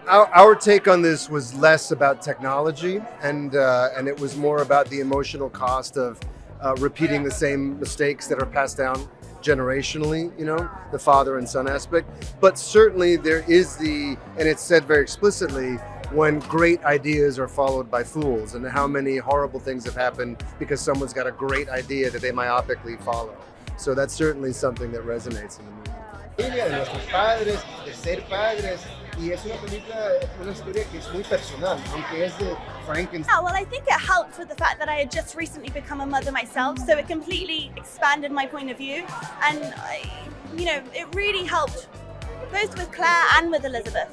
our take on this was less about technology, and it was more about the emotional cost of repeating the same mistakes that are passed down generationally, the father and son aspect. But certainly there is and it's said very explicitly, when great ideas are followed by fools, and how many horrible things have happened because someone's got a great idea that they myopically follow. So that's certainly something that resonates in the movie. De nuestros padres, de ser padres, y es una película, una historia que es muy personal, aunque es de Frankenstein. Yeah, well, I think it helped with the fact that I had just recently become a mother myself, so it completely expanded my point of view, and it really helped both with Claire and with Elizabeth.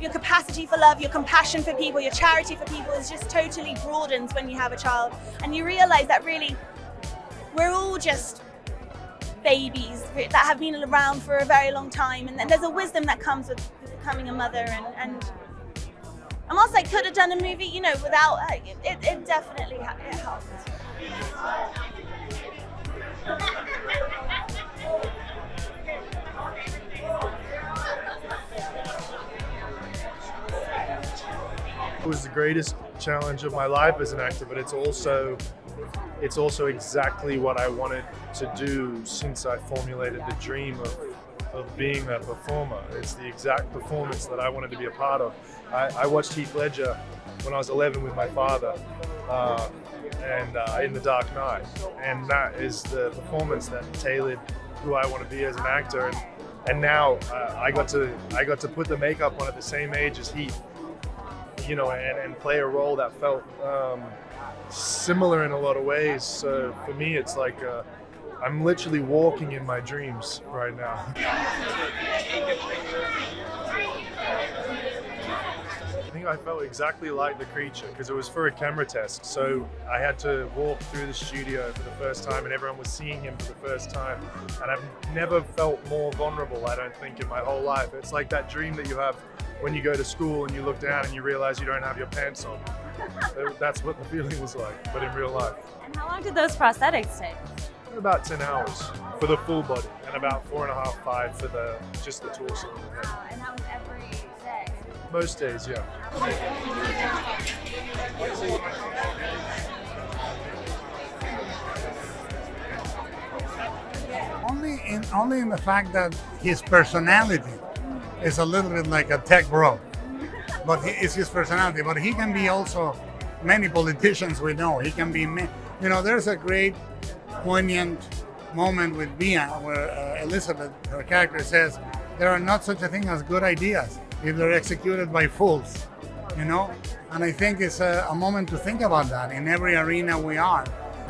Your capacity for love, your compassion for people, your charity for people is just totally broadens when you have a child, and you realize that really we're all just babies that have been around for a very long time, and there's a wisdom that comes with becoming a mother, and whilst I could have done a movie, without it definitely it helped. It was the greatest challenge of my life as an actor, but it's also exactly what I wanted to do since I formulated the dream of being a performer. It's the exact performance that I wanted to be a part of. I watched Heath Ledger when I was 11 with my father in The Dark Knight, and that is the performance that tailored who I want to be as an actor. And now I got to put the makeup on at the same age as Heath, and play a role that felt similar in a lot of ways. So for me, it's like I'm literally walking in my dreams right now. I think I felt exactly like the creature because it was for a camera test. So I had to walk through the studio for the first time, and everyone was seeing him for the first time. And I've never felt more vulnerable, I don't think, in my whole life. It's like that dream that you have when you go to school and you look down and you realize you don't have your pants on. That's what the feeling was like, but in real life. And how long did those prosthetics take? About 10 hours for the full body, and about 4.5, 5 for just the torso and the head. And that was every day? Most days, yeah. Only in the fact that his personality is a little bit like a tech bro, but it's his personality. But he can be also many politicians we know. He can be, there's a great poignant moment with Mia where Elizabeth, her character, says there are not such a thing as good ideas if they're executed by fools, And I think it's a moment to think about that in every arena we are,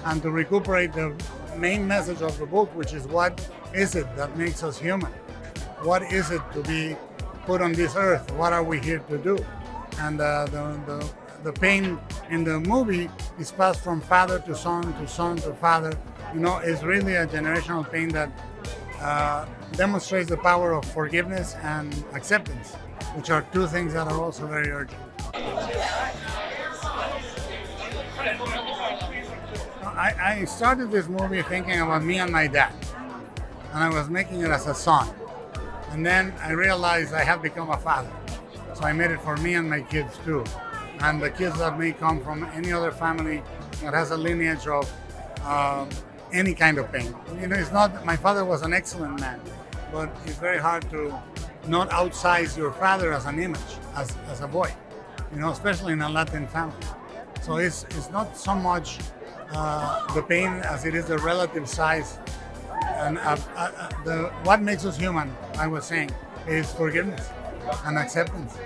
and to recuperate the main message of the book, which is what is it that makes us human? What is it to be put on this earth? What are we here to do? And the pain in the movie is passed from father to son to father. It's really a generational pain that demonstrates the power of forgiveness and acceptance, which are two things that are also very urgent. I started this movie thinking about me and my dad, and I was making it as a son. And then I realized I have become a father. So I made it for me and my kids too. And the kids that may come from any other family that has a lineage of any kind of pain. It's not, my father was an excellent man, but it's very hard to not outsize your father as an image, as a boy, especially in a Latin family. So it's not so much the pain as it is the relative size. And what makes us human, I was saying, is forgiveness and acceptance.